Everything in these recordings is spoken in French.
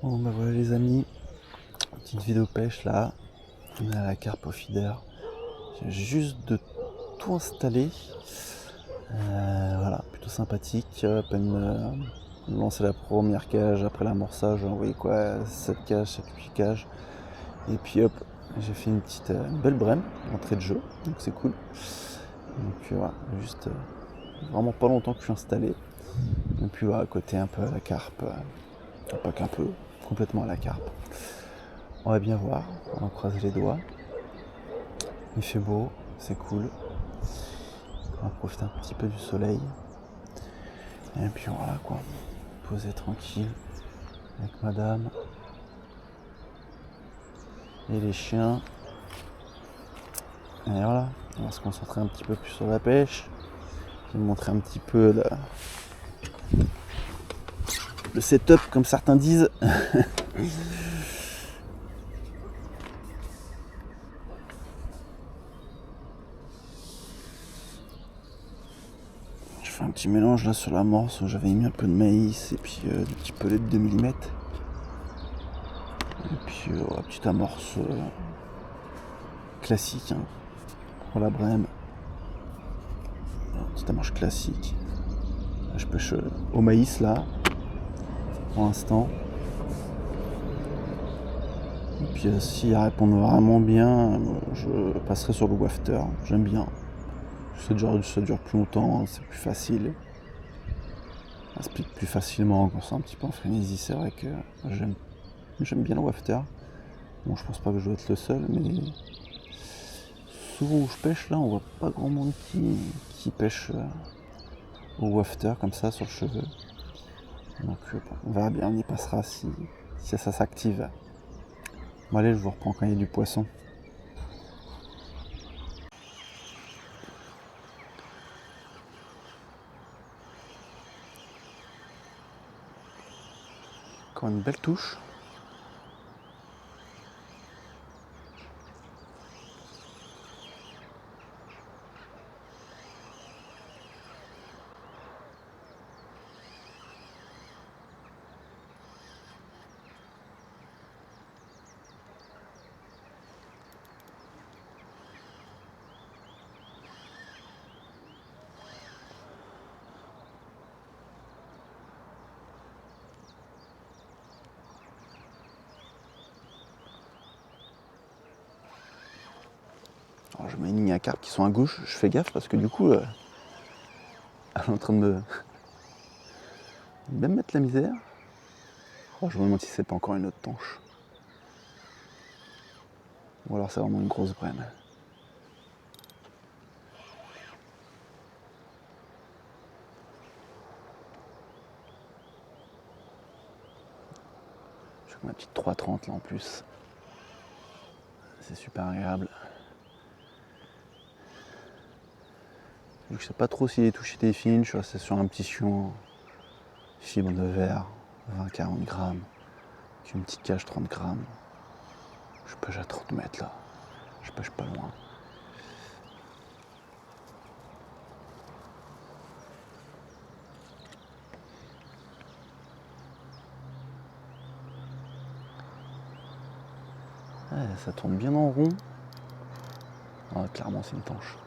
Bon bah voilà les amis, petite vidéo pêche là, on est à la carpe au feeder, j'ai juste de tout installer, voilà, plutôt sympathique, à peine lancé la première cage, après l'amorçage, j'ai envoyé quoi, 7 cages, 7 8 cages, et puis hop, j'ai fait une belle brème, entrée de jeu, donc c'est cool, donc voilà, juste vraiment pas longtemps que je suis installé, et puis voilà, à côté un peu à la carpe, pas qu'un peu, complètement à la carpe. On va bien voir, on va croiser les doigts. Il fait beau, c'est cool. On va profiter un petit peu du soleil. Et puis voilà quoi, poser tranquille avec madame et les chiens. Et voilà, on va se concentrer un petit peu plus sur la pêche. Je vais vous montrer un petit peu le setup comme certains disent. Je fais un petit mélange là sur l'amorce où j'avais mis un peu de maïs et puis des petits pelets de 2 mm. Et puis la petite amorce classique hein, pour la brème. Petite amorce classique. Je pêche au maïs là, pour l'instant. Et puis si elle répond vraiment bien, je passerai sur le wafter. J'aime bien. Ça dure plus longtemps, c'est plus facile. Ça se pique plus facilement quand c'est un petit peu en frénésie. C'est vrai que j'aime bien le wafter. Bon, je pense pas que je dois être le seul, mais souvent où je pêche là, on voit pas grand monde qui pêche au wafter comme ça sur le cheveu. Donc on verra bien, on y passera si ça s'active. Bon allez, je vous reprends quand il y a du poisson. Encore une belle touche. Alors je mets une ligne à carpe qui sont à gauche, je fais gaffe parce que du coup, elle est en train de me mettre la misère. Oh, je me demande si c'est pas encore une autre tanche. Ou alors c'est vraiment une grosse brème. Je fais ma petite 3,30 là en plus. C'est super agréable. Vu que je sais pas trop s'il est touché des fines, je suis resté sur un petit sion fibre de verre, 20-40 grammes, une petite cage 30 grammes. Je pêche à 30 mètres là, je pêche pas loin. Ouais, ça tourne bien en rond. Ah, clairement c'est une tanche.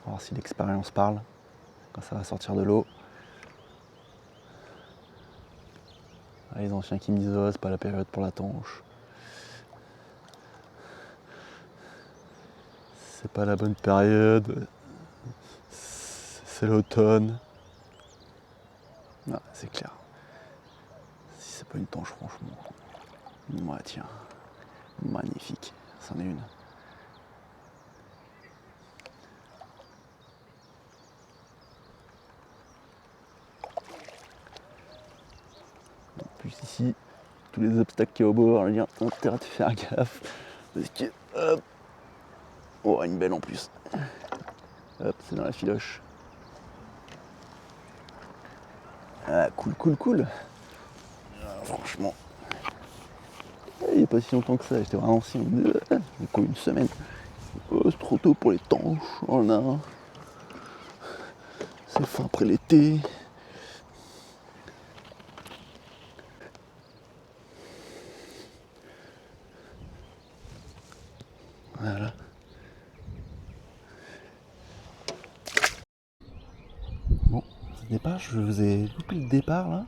On va voir si l'expérience parle quand ça va sortir de l'eau. Ah, les anciens qui me disent oh, c'est pas la période pour la tanche. C'est pas la bonne période. C'est l'automne. Ah, c'est clair. Si c'est pas une tanche franchement. Moi tiens. Magnifique. C'en est une. Puis ici, tous les obstacles qu'il y a au bord, il y a intérêt de faire gaffe. Parce que, hop, oh, une belle en plus. Hop, c'est dans la filoche. Ah, cool. Ah, franchement, il n'y a pas si longtemps que ça, j'étais vraiment ancien. Quoi, une semaine. Oh, c'est trop tôt pour les tanches. Oh là. Enfin après l'été. Voilà. Bon, ce départ, je vous ai loupé le départ là.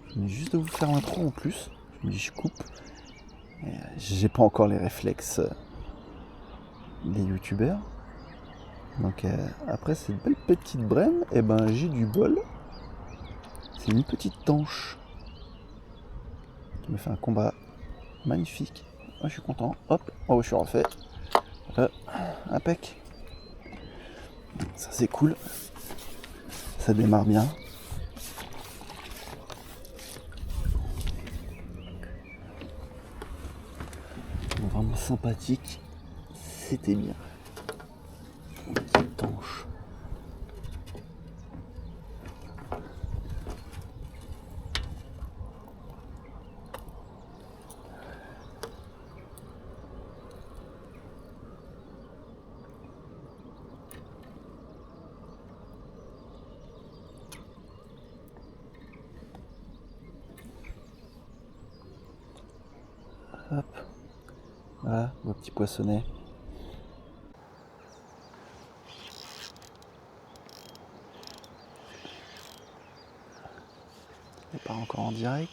Je venais juste de vous faire l'intro en plus. Je me dis je coupe. J'ai pas encore les réflexes des youtubeurs. Donc après cette belle petite brème, et ben j'ai du bol. C'est une petite tanche qui me fait un combat magnifique. Oh, je suis content. Hop, oh je suis refait. Impec. Ça c'est cool. Ça démarre bien. Vraiment sympathique. C'était bien. Une petite tanche. Hop. Voilà, vos petits poissonnets. Et pas encore en direct.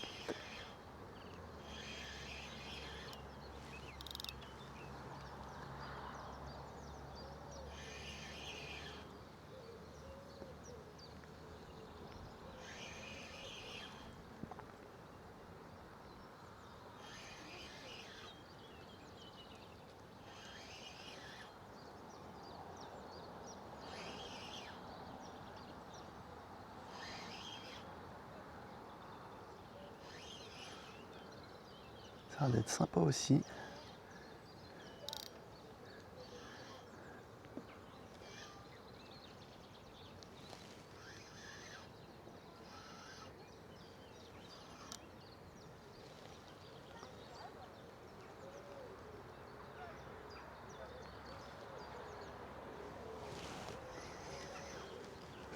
Ça a l'air d'être sympa aussi.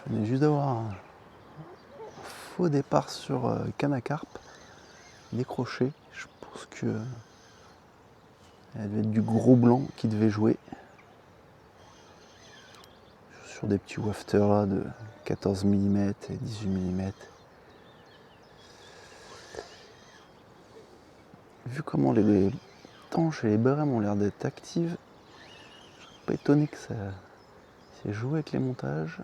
Je venais juste d'avoir un faux départ sur canne à carpe décroché. Je pense que elle devait être du gros blanc qui devait jouer. Sur des petits wafters là de 14 mm et 18 mm. Vu comment les tanches et les brèmes ont l'air d'être actives, je suis pas étonné que ça s'est joué avec les montages.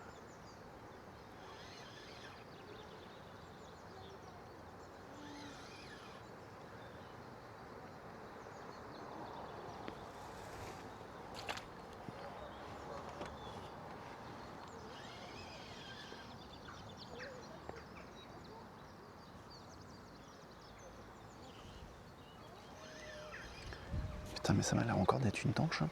Putain mais ça m'a l'air encore d'être une tanche.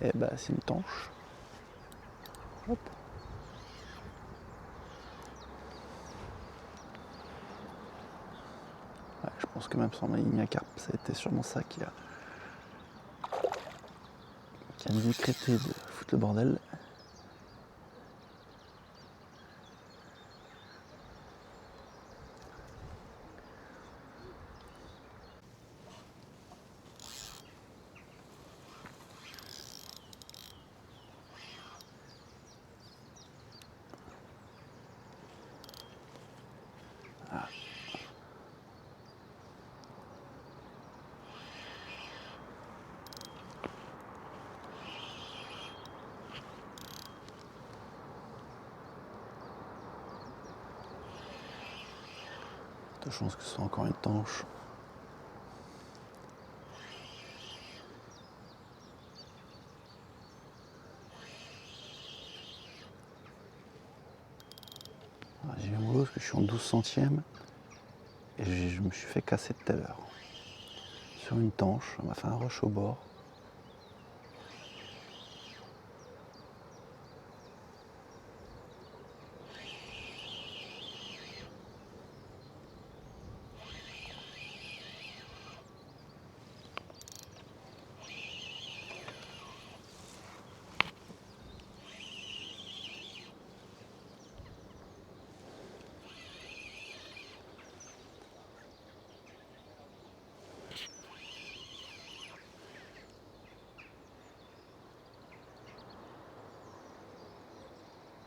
Et bah c'est une tanche. Hop. Ouais, je pense que même sur ma ligne à carpe, ça a été sûrement ça qui a décrété de foutre le bordel. De chance que ce soit encore une tanche. J'ai eu mollo parce que je suis en 12 centièmes et je me suis fait casser tout à l'heure. Sur une tanche, on m'a fait un rush au bord.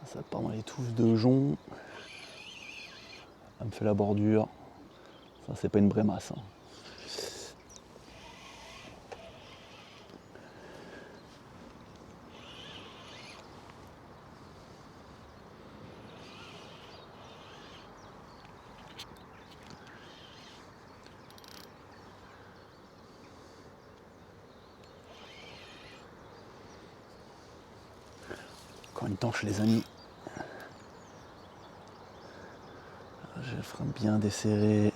Ça part dans les touffes de jonc. Ça me fait la bordure. Ça, c'est pas une brémasse. Hein. Encore une tanche, les amis. Je le ferai bien desserrer.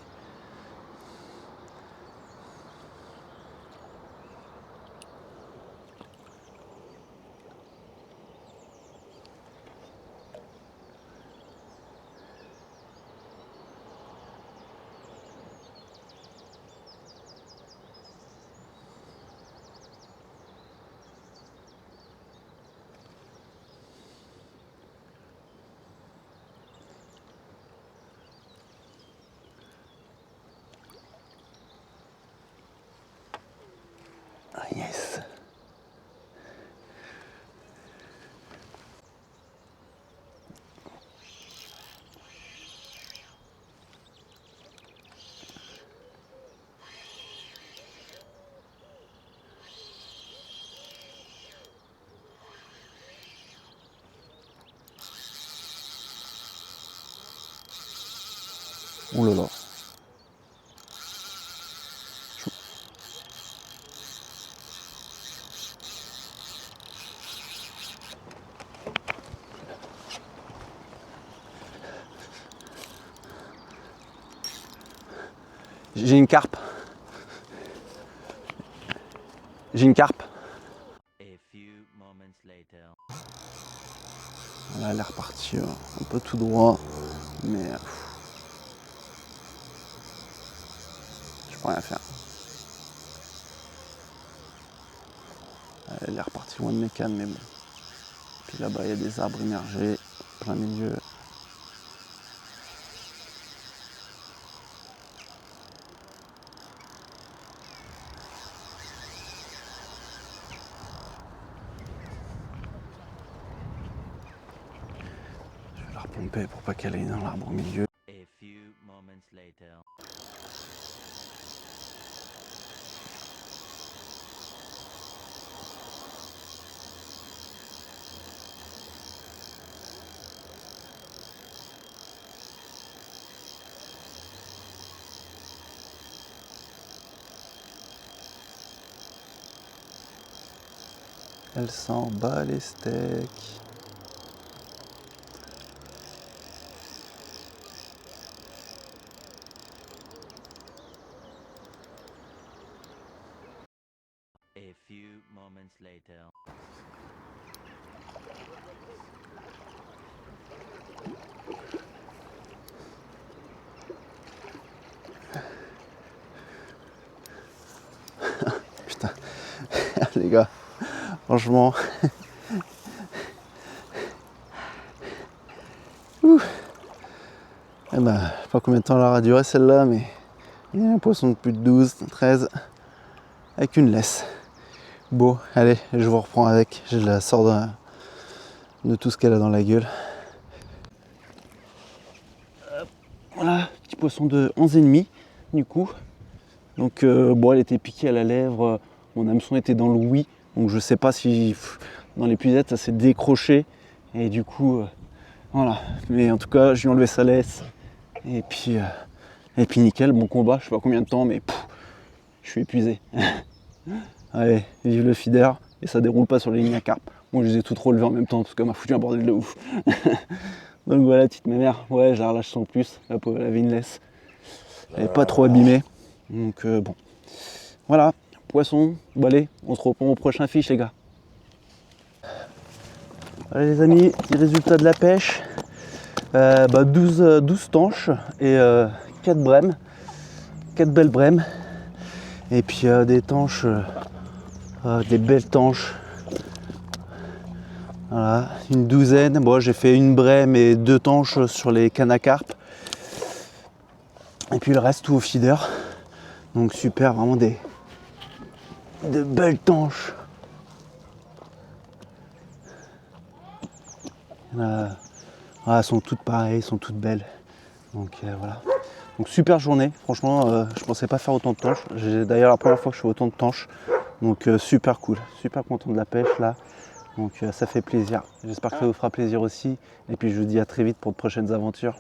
Ah yes. Oh là là. J'ai une carpe. J'ai une carpe. Voilà, elle est repartie un peu tout droit, mais je peux rien faire. Elle est repartie loin de mes cannes, mais bon. Puis là-bas, il y a des arbres immergés, plein milieu. Je vais la repomper pour pas qu'elle aille dans l'arbre au milieu. Elle s'en bat les steaks. Putain, les gars, franchement. Eh ben, je sais pas combien de temps elle aura duré celle-là, mais il y a un poisson de plus de 12, 13, avec une laisse. Bon, allez, je vous reprends avec, je la sors de tout ce qu'elle a dans la gueule. Voilà, petit poisson de 11,5 du coup. Donc bon, elle était piquée à la lèvre, mon hameçon était dans l'ouïe, donc je sais pas si dans l'épuisette ça s'est décroché, et du coup, voilà. Mais en tout cas, je lui ai enlevé sa laisse, et puis nickel, bon combat, je sais pas combien de temps, mais je suis épuisé. Allez, vive le feeder, et ça déroule pas sur les lignes à carpe. Moi, je les ai toutes relevées en même temps, parce qu'elle m'a foutu un bordel de ouf. Donc voilà, petite mémère, ouais, je la relâche sans plus, la pauvre, elle avait une laisse. Elle n'est pas trop abîmée, donc bon. Voilà, poisson, bon allez, on se reprend au prochain fiche les gars. Voilà les amis, petit résultat de la pêche. 12 tanches et 4 brèmes, 4 belles brèmes. Et puis des tanches, des belles tanches. Voilà, une douzaine. Bon, j'ai fait une brème et 2 tanches sur les cannes à carpe. Et puis le reste tout au feeder. Donc super, vraiment de belles tanches. Elles sont toutes pareilles, elles sont toutes belles. Donc voilà. Donc super journée, franchement je pensais pas faire autant de tanches. J'ai d'ailleurs la première fois que je fais autant de tanches. Donc super cool, super content de la pêche là. Donc ça fait plaisir. J'espère que ça vous fera plaisir aussi. Et puis je vous dis à très vite pour de prochaines aventures.